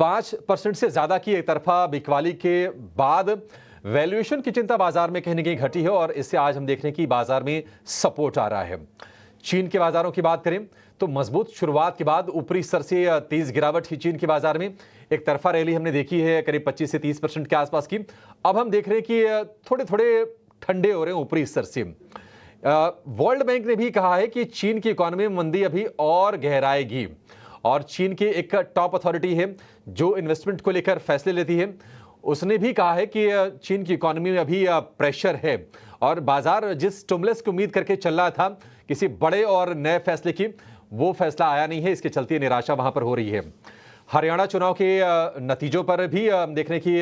5% से ज्यादा की एक तरफा बिकवाली के बाद वैल्यूएशन की चिंता बाजार में कहीं न कहीं घटी है और इससे आज हम देख रहे हैं कि बाजार में सपोर्ट आ रहा है। चीन के बाजारों की बात करें तो मजबूत शुरुआत के बाद ऊपरी स्तर से तेज गिरावट ही चीन के बाजार में एक तरफा रैली हमने देखी है करीब 25 से 30% के आसपास की। अब हम देख रहे हैं कि थोड़े थोड़े ठंडे हो रहे हैं ऊपरी स्तर से। वर्ल्ड बैंक ने भी कहा है कि चीन की इकोनॉमी में मंदी अभी और गहराएगी और चीन की एक टॉप अथॉरिटी है जो इन्वेस्टमेंट को लेकर फैसले लेती है, उसने भी कहा है कि चीन की इकोनॉमी में अभी प्रेशर है और बाजार जिस स्टिमुलस की उम्मीद करके चल रहा था किसी बड़े और नए फैसले की, वो फैसला आया नहीं है। इसके चलते निराशा वहां पर हो रही है। हरियाणा चुनाव के नतीजों पर भी देखने की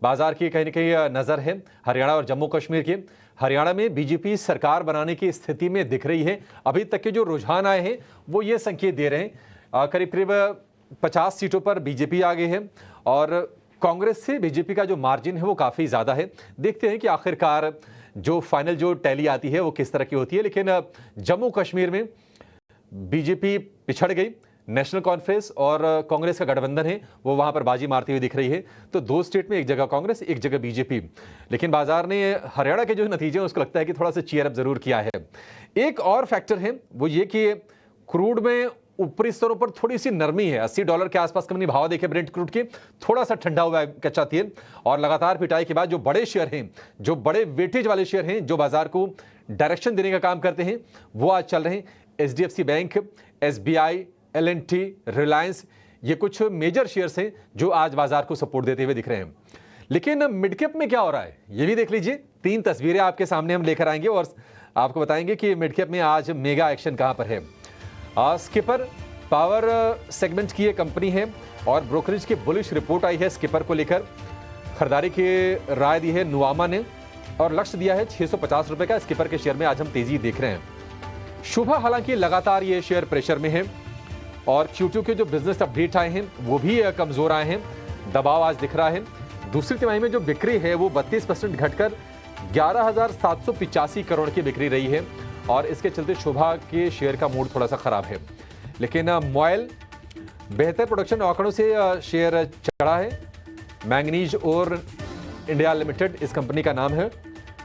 बाजार की कहीं न कहीं नजर है। हरियाणा और जम्मू कश्मीर की, हरियाणा में बीजेपी सरकार बनाने की स्थिति में दिख रही है। अभी तक के जो रुझान आए हैं वो ये संकेत दे रहे हैं करीब करीब 50 सीटों पर बीजेपी आगे है और कांग्रेस से बीजेपी का जो मार्जिन है वो काफी ज्यादा है। देखते हैं कि आखिरकार जो फाइनल जो टैली आती है वो किस तरह की होती है। लेकिन जम्मू कश्मीर में बीजेपी पिछड़ गई, नेशनल कॉन्फ्रेंस और कांग्रेस का गठबंधन है वो वहां पर बाजी मारती हुई दिख रही है। तो दो स्टेट में एक जगह कांग्रेस एक जगह बीजेपी। लेकिन बाजार ने हरियाणा के जो नतीजे हैं उसको लगता है कि थोड़ा सा चीयर अप जरूर किया है। एक और फैक्टर है वो ये कि क्रूड में ऊपरी स्तरों पर थोड़ी सी नरमी है। $80 के आसपास कंपनी भाव देखे ब्रेंट क्रूड के, थोड़ा सा ठंडा हुआ है कच्चा तेल और लगातार पिटाई के बाद जो बड़े शेयर हैं, जो बड़े वेटेज वाले शेयर हैं जो बाजार को डायरेक्शन देने का काम करते हैं वो आज चल रहे हैं। HDFC bank, SBI, L&T, Reliance, ये कुछ मेजर शेयर्स हैं जो आज बाजार को सपोर्ट देते हुए दिख रहे हैं। लेकिन मिड कैप में क्या हो रहा है ये भी देख लीजिए। 3 तस्वीरें आपके सामने हम लेकर आएंगे और आपको बताएंगे कि मिड कैप में आज मेगा एक्शन कहां पर है। स्किपर पावर सेगमेंट की ये कंपनी है और ब्रोकरेज की बुलिश रिपोर्ट आई है स्किपर को लेकर। खरीदारी की राय दी है नुआमा ने और लक्ष्य दिया है 650 रुपए का। स्किपर के शेयर में आज हम तेजी देख रहे हैं। शुभा हालांकि लगातार ये शेयर प्रेशर में है और Q2 के जो बिजनेस अपडेट आए हैं वो भी कमजोर आए हैं, दबाव आज दिख रहा है। दूसरी तिमाही में जो बिक्री है वो 32% घटकर 11,785 करोड़ की बिक्री रही है और इसके चलते शुभा के शेयर का मूड थोड़ा सा खराब है। लेकिन मॉयल बेहतर प्रोडक्शन आंकड़ों से शेयर चढ़ा है। मैंगनीज और इंडिया लिमिटेड इस कंपनी का नाम है।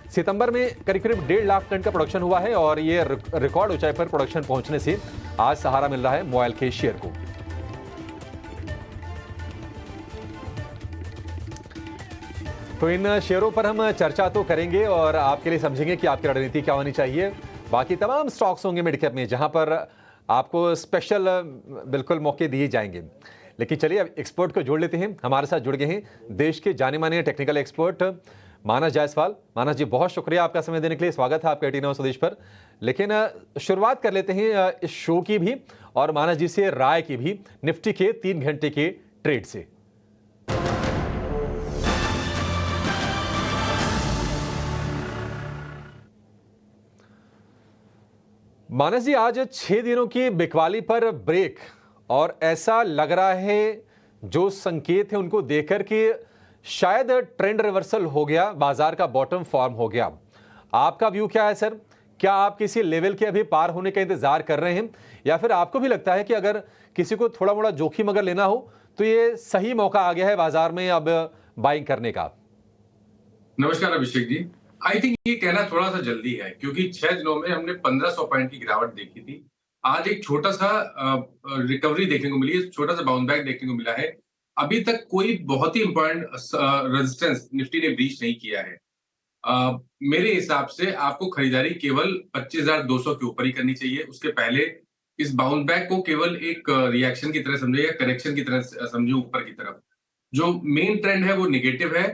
सितंबर में करीब करीब 1.5 लाख टन का प्रोडक्शन हुआ है और ये रिकॉर्ड ऊंचाई पर प्रोडक्शन पहुंचने से आज सहारा मिल रहा है मॉयल के शेयर को। तो इन शेयरों पर हम चर्चा तो करेंगे और आपके लिए समझेंगे कि आपकी रणनीति क्या होनी चाहिए। बाकी तमाम स्टॉक्स होंगे मिड कैप में जहां पर आपको स्पेशल बिल्कुल मौके दिए जाएंगे। लेकिन चलिए अब एक्सपर्ट को जोड़ लेते हैं। हमारे साथ जुड़ गए हैं देश के जाने माने टेक्निकल एक्सपर्ट मानस जायसवाल। मानस जी, बहुत शुक्रिया आपका समय देने के लिए। स्वागत है आपका 18 स्वदेश पर। लेकिन शुरुआत कर लेते हैं इस शो की भी और मानस जी से राय की भी निफ्टी के 3 घंटे के ट्रेड से। मानस जी, आज 6 दिनों की बिकवाली पर ब्रेक और ऐसा लग रहा है जो संकेत है उनको देखकर कि शायद ट्रेंड रिवर्सल हो गया, बाजार का बॉटम फॉर्म हो गया। आपका व्यू क्या है सर? क्या आप किसी लेवल के अभी पार होने का इंतजार कर रहे हैं या फिर आपको भी लगता है कि अगर किसी को थोड़ा मोड़ा जोखिम अगर लेना हो तो ये सही मौका आ गया है बाजार में अब बाइंग करने का? नमस्कार अभिषेक जी। आई थिंक ये कहना थोड़ा सा जल्दी है क्योंकि 6 दिनों में हमने 1500 पॉइंट की गिरावट देखी थी। आज एक छोटा सा रिकवरी देखने को मिली है, छोटा सा बाउंस बैक देखने को मिला है। अभी तक कोई बहुत ही इंपॉर्टेंट रेजिस्टेंस निफ्टी ने ब्रीच नहीं किया है। मेरे हिसाब से आपको खरीदारी केवल 25,200 के ऊपर ही करनी चाहिए। उसके पहले इस बाउंस बैक को केवल एक रिएक्शन की तरह समझे या करेक्शन की तरह समझे ऊपर की तरफ। जो मेन ट्रेंड है वो नेगेटिव है।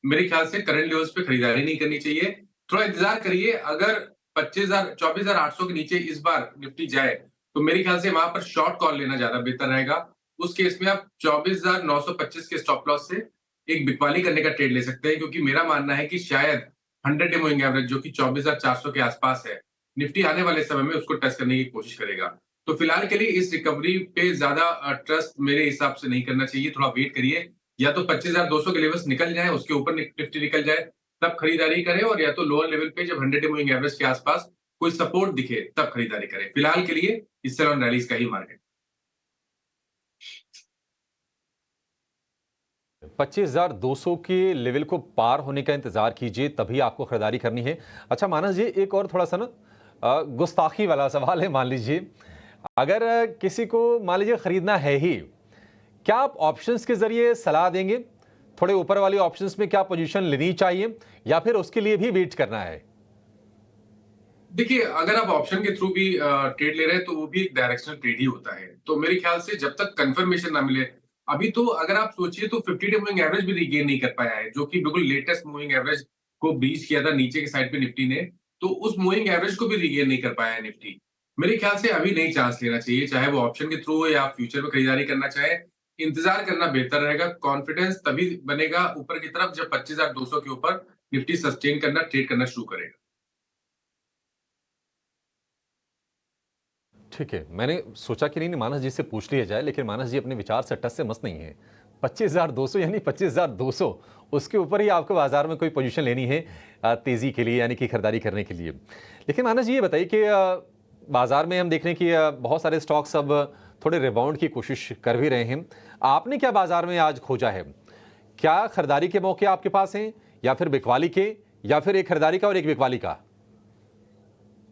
मेरे ख्याल से करंट लेवल्स पे खरीदारी नहीं करनी चाहिए। थोड़ा इंतजार करिए। अगर 24,800 के नीचे इस बार निफ्टी जाए तो मेरे ख्याल से वहां पर शॉर्ट कॉल लेना ज्यादा बेहतर रहेगा। उस केस में आप 24,925 के स्टॉप लॉस से एक बिकवाली करने का ट्रेड ले सकते हैं क्योंकि मेरा मानना है कि शायद 100 डे मूविंग एवरेज जो कि 24,400 के आसपास है, निफ्टी आने वाले समय में उसको टच करने की कोशिश करेगा। तो फिलहाल के लिए इस रिकवरी पे ज्यादा ट्रस्ट मेरे हिसाब से नहीं करना चाहिए। थोड़ा वेट करिए। या तो 25,200 के लेवल्स निकल जाए, उसके ऊपर निफ्टी निकल जाए, तब खरीदारी करें और या तो लोअर लेवल पे जब 100 डे मूविंग एवरेज के आसपास कोई सपोर्ट दिखे तब खरीदारी करें। फिलहाल के लिए इस सेल ऑन रैलीज का ही मार्केट। 25,200 के लेवल को पार होने का इंतजार कीजिए, तभी आपको खरीदारी करनी है। अच्छा मानस जी, एक और थोड़ा सा ना गुस्ताखी वाला सवाल है। मान लीजिए अगर किसी को मान लीजिए खरीदना है ही, क्या आप ऑप्शंस के जरिए सलाह देंगे? थोड़े ऊपर वाले ऑप्शंस में क्या पोजीशन लेनी चाहिए या फिर उसके लिए भी वेट करना है? देखिए, अगर आप ऑप्शन के थ्रू भी ट्रेड ले रहे हैं तो वो भी एक डायरेक्शनल ट्रेड ही होता है। तो मेरे ख्याल से जब तक कंफर्मेशन ना मिले, अभी तो अगर आप सोचिए तो 50 डे मूविंग एवरेज भी रीगेन नहीं कर पाया है, जो कि बिल्कुल लेटेस्ट मूविंग एवरेज को ब्रीच किया था नीचे की साइड पे निफ्टी ने, तो उस मूविंग एवरेज को भी रीगेन नहीं कर पाया है निफ्टी। मेरे ख्याल से अभी नहीं चांस लेना चाहिए, चाहे वो ऑप्शन के थ्रू हो या आप फ्यूचर में खरीदारी करना चाहें, इंतजार करना बेहतर रहेगा। कॉन्फिडेंस तभी बनेगा ऊपर की तरफ जब 25,200 के ऊपर निफ्टी सस्टेन करना, ट्रेड करना शुरू करेगा। ठीक है, मैंने सोचा कि नहीं मानस जी से पूछ लिया जाए, लेकिन मानस जी अपने विचार से टस से मस नहीं है। 25,200 यानी 25,200, उसके ऊपर ही आपको बाजार में कोई पोजीशन लेनी है तेजी के लिए, यानी कि खरीदारी करने के लिए। लेकिन मानस जी ये बताइए कि बाजार में हम देख रहे हैं कि बहुत सारे स्टॉक्स अब थोड़े रिबाउंड की कोशिश कर भी रहे हैं। आपने क्या बाजार में आज खोजा है? क्या खरीदारी के मौके आपके पास हैं या फिर बिकवाली के, या फिर एक खरीदारी का और एक बिकवाली का?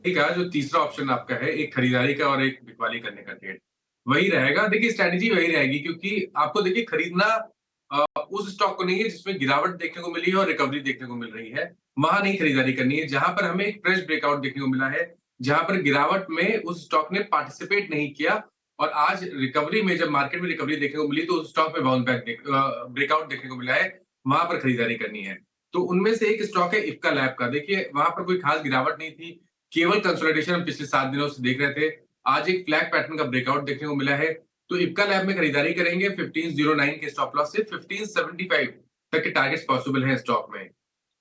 ठीक है, जो तीसरा ऑप्शन आपका है, एक खरीदारी का और एक बिकवाली करने का ट्रेड, वही रहेगा। देखिए स्ट्रैटेजी वही रहेगी क्योंकि आपको देखिए खरीदना उस स्टॉक को नहीं है जिसमें गिरावट देखने को मिली है और रिकवरी देखने को मिल रही है, वहां नहीं खरीदारी करनी है। जहां पर हमें एक फ्रेश ब्रेकआउट देखने को मिला है, जहां पर गिरावट में उस स्टॉक ने पार्टिसिपेट नहीं किया और आज रिकवरी में जब मार्केट में रिकवरी देखने को मिली तो उस स्टॉक में बाउंस बैक ब्रेकआउट देखने को मिला है, वहां पर खरीदारी करनी है। तो उनमें से एक स्टॉक है इफ्का लैब का। देखिए वहां पर कोई खास गिरावट नहीं थी, केवल कंसोलिडेशन हम पिछले 7 दिनों से देख रहे थे। आज एक फ्लैग पैटर्न का ब्रेकआउट देखने को मिला है, तो इप्का लैब में खरीदारी करेंगे 1509 के स्टॉप लॉस से 1575 तक के टारगेट्स पॉसिबल हैं स्टॉक में।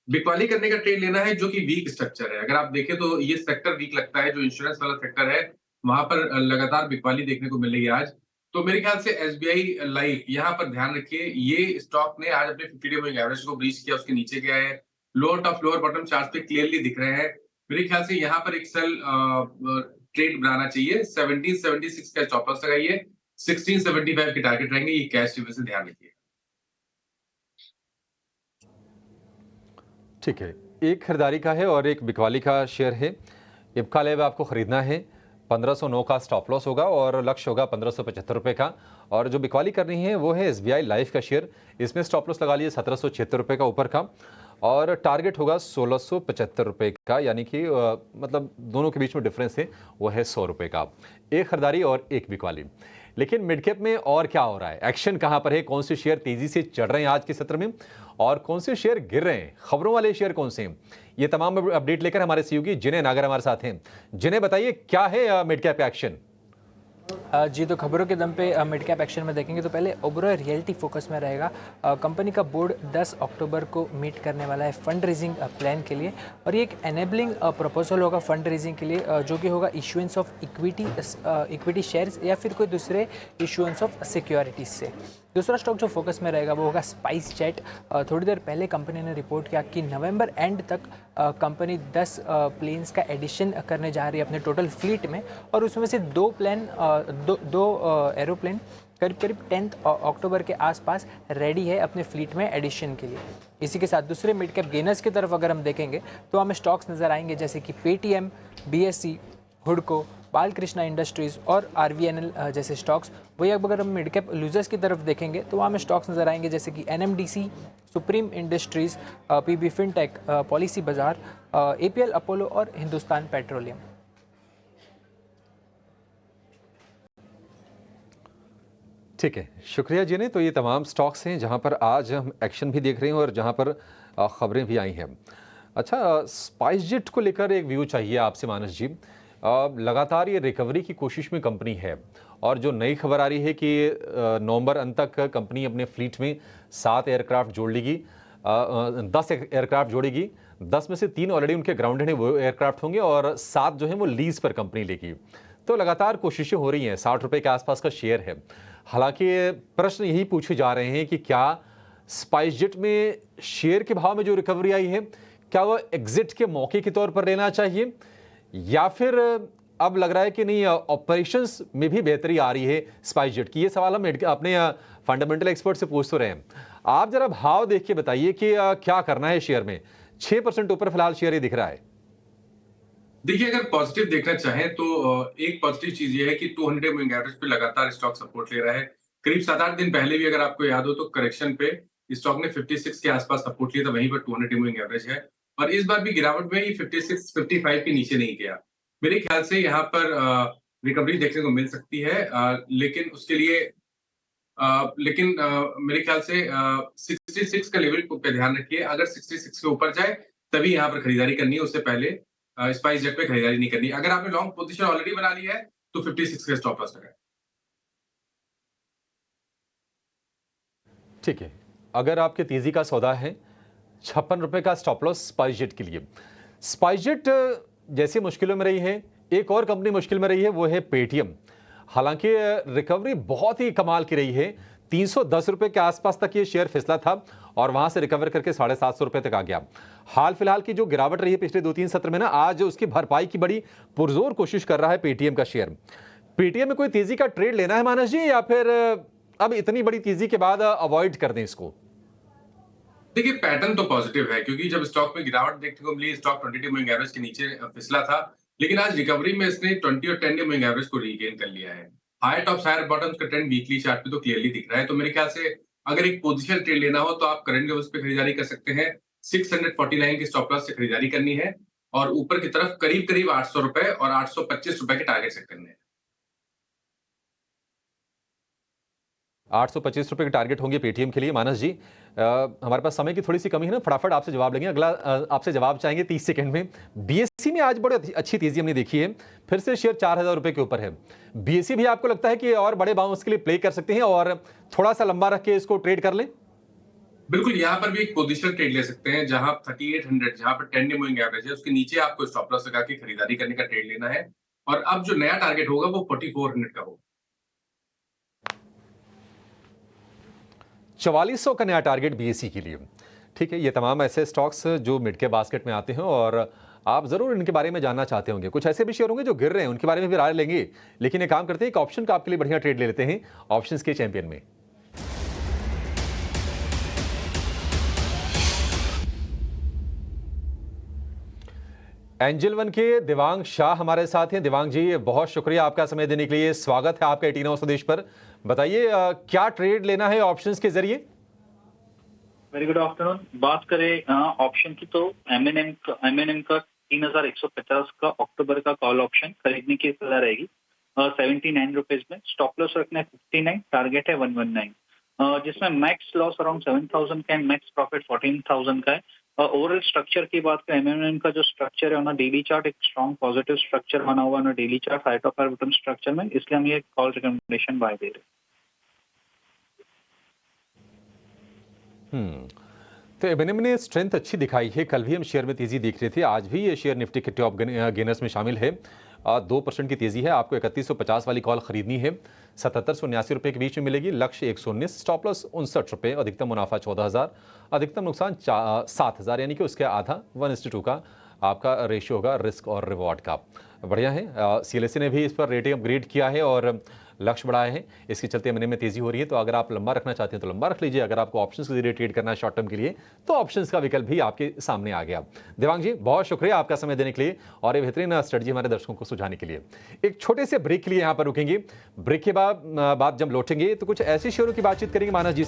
बिकवाली करने का ट्रेड लेना है जो कि वीक स्ट्रक्चर है। अगर आप देखें तो ये सेक्टर वीक लगता है, जो इंश्योरेंस वाला सेक्टर है, वहां पर लगातार बिकवाली देखने को मिल रही है आज। तो मेरे ख्याल से एसबीआई लाइफ यहाँ पर ध्यान रखिए, ये स्टॉक ने आज अपने 50 डे मूविंग एवरेज को ब्रीच किया, उसके नीचे गया है। Lower top lower bottom chart पे क्लियरली दिख रहे हैं। मेरे ख्याल से यहाँ पर एक सेल ट्रेड बनाना चाहिए। 1776 का स्टॉप लॉस लगाइए, 1675 के टारगेट रहेंगे। ये कैश लेवल से ध्यान रखिए। ठीक है, एक खरीदारी का है और एक बिकवाली का शेयर है। इब्का लैब आपको खरीदना है, 1509 का स्टॉप लॉस होगा और लक्ष्य होगा 1575 रुपये का। और जो बिकवाली करनी है वो है एसबीआई लाइफ का शेयर, इसमें स्टॉप लॉस लगा लिए 1776 रुपये का ऊपर का और टारगेट होगा 1675 रुपये का, यानी कि मतलब दोनों के बीच में डिफरेंस है वो है 100 रुपये का। एक खरीदारी और एक बिकवाली। लेकिन मिड कैप में और क्या हो रहा है, एक्शन कहां पर है, कौन से शेयर तेजी से चढ़ रहे हैं आज के सत्र में और कौन से शेयर गिर रहे हैं, खबरों वाले शेयर कौन से हैं, ये तमाम अपडेट लेकर हमारे सहयोगी जिने नागर हमारे साथ हैं। जिन्हें बताइए क्या है मिड कैप एक्शन? जी, तो खबरों के दम पे मिड कैप एक्शन में देखेंगे तो पहले ओबेरॉय रियल्टी फोकस में रहेगा। कंपनी का बोर्ड 10 अक्टूबर को मीट करने वाला है फंड रेजिंग प्लान के लिए, और ये एक एनेबलिंग प्रपोजल होगा फंड रेजिंग के लिए, जो कि होगा इशुएंस ऑफ इक्विटी शेयर्स या फिर कोई दूसरे इशुएंस ऑफ सिक्योरिटीज से। दूसरा स्टॉक जो फोकस में रहेगा वो होगा स्पाइस जेट। थोड़ी देर पहले कंपनी ने रिपोर्ट किया कि नवंबर एंड तक कंपनी 10 प्लेन्स का एडिशन करने जा रही है अपने टोटल फ्लीट में, और उसमें से दो एरोप्लेन करीब 10 अक्टूबर के आसपास रेडी है अपने फ्लीट में एडिशन के लिए। इसी के साथ दूसरे मिड कैप गेनर्स की तरफ अगर हम देखेंगे तो हमें स्टॉक्स नज़र आएंगे जैसे कि पेटीएम, बीएसई, हुडको, बालकृष्णा इंडस्ट्रीज़ और आरवीएनएल जैसे स्टॉक्स। वही अगर हम मिड कैप लूजर्स की तरफ देखेंगे तो वहाँ हमें स्टॉक्स नज़र आएंगे जैसे कि NMDC, Supreme Industries, PB Fintech, Policybazaar, APL Apollo और हिंदुस्तान पेट्रोलियम। ठीक है, शुक्रिया जी ने। तो ये तमाम स्टॉक्स हैं जहां पर आज हम एक्शन भी देख रहे हैं और जहां पर खबरें भी आई हैं। अच्छा, स्पाइस जेट को लेकर एक व्यू चाहिए आपसे मानस जी। लगातार ये रिकवरी की कोशिश में कंपनी है और जो नई खबर आ रही है कि नवंबर अंत तक कंपनी अपने फ्लीट में 7 एयरक्राफ्ट जोड़ लेगी, 10 एयरक्राफ्ट जोड़ेगी। 10 में से 3 ऑलरेडी उनके ग्राउंडेड हैं, वो एयरक्राफ्ट होंगे और 7 जो हैं वो लीज पर कंपनी लेगी। तो लगातार कोशिशें हो रही हैं, 60 रुपये के आसपास का शेयर है। हालांकि प्रश्न यही पूछे जा रहे हैं कि क्या स्पाइस जेट में शेयर के भाव में जो रिकवरी आई है, क्या वह एग्जिट के मौके के तौर पर लेना चाहिए या फिर अब लग रहा है कि नहीं ऑपरेशंस में भी बेहतरी आ रही है स्पाइसजेट की? ये सवाल हम अपने फंडामेंटल एक्सपर्ट से पूछ तो रहे हैं। आप जरा भाव देख के बताइए कि क्या करना है शेयर में। 6% ऊपर फिलहाल शेयर ये दिख रहा है। देखिए, अगर पॉजिटिव देखना चाहें तो एक पॉजिटिव चीज ये है कि 200 मूविंग एवरेज पे लगातार स्टॉक सपोर्ट ले रहा है। करीब 7-8 दिन पहले भी अगर आपको याद हो तो करेक्शन पे स्टॉक ने 56 के आसपास सपोर्ट लिया था, वहीं पर 200 मूविंग एवरेज है। और इस बार भी गिरावट में ये 56-55 के नीचे नहीं गया। मेरे ख्याल से यहाँ पर रिकवरी देखने को मिल सकती है, लेकिन उसके लिए मेरे ख्याल से 66 का लेवल पे ध्यान रखिए। अगर 66 के ऊपर जाए तभी यहाँ पर खरीदारी करनी है, उससे पहले स्पाइस जेट पे खरीदारी नहीं करनी। अगर आपने लॉन्ग पोजीशन ऑलरेडी बना ली है तो 56 का स्टॉप लॉस लगाएं। ठीक है, अगर आपके तेजी का सौदा है 56 रुपए का स्टॉप लॉस स्पाइसजेट के लिए। स्पाइसजेट जैसी मुश्किलों में रही है, एक और कंपनी मुश्किल में रही है, वो है पेटीएम। हालांकि रिकवरी बहुत ही कमाल की रही है। 310 रुपए के आसपास तक ये शेयर फिसला था और वहां से रिकवर करके 750 रुपए तक आ गया। हाल फिलहाल की जो गिरावट रही है पिछले 2-3 सत्र में ना, आज उसकी भरपाई की बड़ी पुरजोर कोशिश कर रहा है पेटीएम का शेयर। पेटीएम में कोई तेजी का ट्रेड लेना है मानस जी, या फिर अब इतनी बड़ी तेजी के बाद अवॉइड कर दें इसको? देखिए, पैटर्न तो पॉजिटिव है क्योंकि जब स्टॉक में गिरावट देखने को मिली, स्टॉक 22 मूविंग एवरेज के नीचे फिसला था, लेकिन आज रिकवरी में इसने 20 और 10 डे मूविंग एवरेज को रीगेन कर लिया है। हायर टॉप्स हायर बॉटम्स का ट्रेंड वीकली चार्ट पे तो क्लियरली दिख रहा है। तो मेरे ख्याल से अगर एक पोजीशन ट्रेड लेना हो तो आप करंट लेवल्स पे खरीदारी कर सकते हैं। 649 के स्टॉप लॉस से खरीदारी करनी है और ऊपर की तरफ करीब करीब 800 रुपए और 825 रुपए के टारगेट सेट करने हैं। 825 रुपए के टारगेट होंगे पेटीएम के लिए। मानस जी, हमारे पास समय की थोड़ी सी कमी है ना, फटाफट आपसे जवाब लेंगे। अगला आपसे जवाब चाहेंगे 30 सेकंड में। बीएससी में आज बड़ी अच्छी तेजी हमने देखी है, फिर से शेयर 4000 रुपए के ऊपर है। बीएससी भी आपको लगता है कि और बड़े बाउंस के लिए प्ले कर सकते हैं और थोड़ा सा लंबा रख के इसको ट्रेड कर लें? बिल्कुल, यहाँ पर भी एक पोजीशनल ट्रेड ले सकते हैं जहां 3800, जहां पर 10 डे मूविंग एवरेज है, उसके नीचे आपको स्टॉप लॉस लगा के खरीदारी करने का ट्रेड लेना है। और अब जो नया टारगेट होगा वो 4400 का होगा। 4400 का नया टारगेट बीएससी के लिए। ठीक है, ये तमाम ऐसे स्टॉक्स जो मिड के बास्केट में आते हैं और आप जरूर इनके बारे में जानना चाहते होंगे। कुछ ऐसे भी शेयर होंगे जो गिर रहे हैं, उनके बारे में भी राय लेंगे। लेकिन एक काम करते हैं, एक ऑप्शन का आपके लिए बढ़िया ट्रेड ले लेते हैं ऑप्शंस के चैंपियन में। एंजल वन के दिवांग शाह हमारे साथ हैं। दिवांग जी, बहुत शुक्रिया आपका समय देने के लिए। स्वागत है आपका 18 स्वदेश पर। बताइए क्या ट्रेड लेना है ऑप्शंस के जरिए? Very good afternoon. बात करें ऑप्शन की तो एमएनएम का 3150 का अक्टूबर का कॉल ऑप्शन खरीदने की सलाह रहेगी 79 रुपीज में। स्टॉप लॉस रखना है 59, टारगेट है 119, जिसमें मैक्स लॉस अराउंड 7000 का है, मैक्स प्रॉफिट 14000 का है। ओवरऑल स्ट्रक्चर की बात करें, एमएनएम का जो स्ट्रक्चर है ऑन डेली चार्ट एक स्ट्रॉन्ग पॉजिटिव स्ट्रक्चर बना हुआ है daily chart, high top high bottom structure में, इसलिए हम ये कॉल रिकमेंडेशन बाय दे रहे हैं। तो एमएनएम ने स्ट्रेंथ अच्छी दिखाई है। कल भी हम शेयर में तेजी देख रहे थे, आज भी ये शेयर निफ्टी के टॉप गेनर्स में शामिल है। 2% की तेजी है। आपको 3150 वाली कॉल खरीदनी है, 7779 रुपए के बीच में मिलेगी। लक्ष्य 119, स्टॉप लॉस 59 रुपए, अधिकतम मुनाफा 14000, अधिकतम नुकसान 7000, यानी कि उसके आधा 1:2 का आपका रेशियो होगा रिस्क और रिवॉर्ड का। बढ़िया है। सीएलएसए ने भी इस पर रेटिंग अपग्रेड किया है और लक्ष्य बढ़ाए हैं। इसके चलते एमएनएम में तेजी हो रही है। तो अगर आप लंबा रखना चाहते हैं तो लंबा रख लीजिए। अगर आपको ऑप्शंस के जरिए ट्रेड करना है शॉर्ट टर्म के लिए तो ऑप्शंस का विकल्प भी आपके सामने आ गया। दिवांग जी, बहुत शुक्रिया आपका समय देने के लिए और ये बेहतरीन स्ट्रेटजी हमारे दर्शकों को सुझाने के लिए। एक छोटे से ब्रेक के लिए यहाँ पर रुकेंगे। ब्रेक के बाद जब लौटेंगे तो कुछ ऐसे शेयरों की बातचीत करेंगे मानस जी।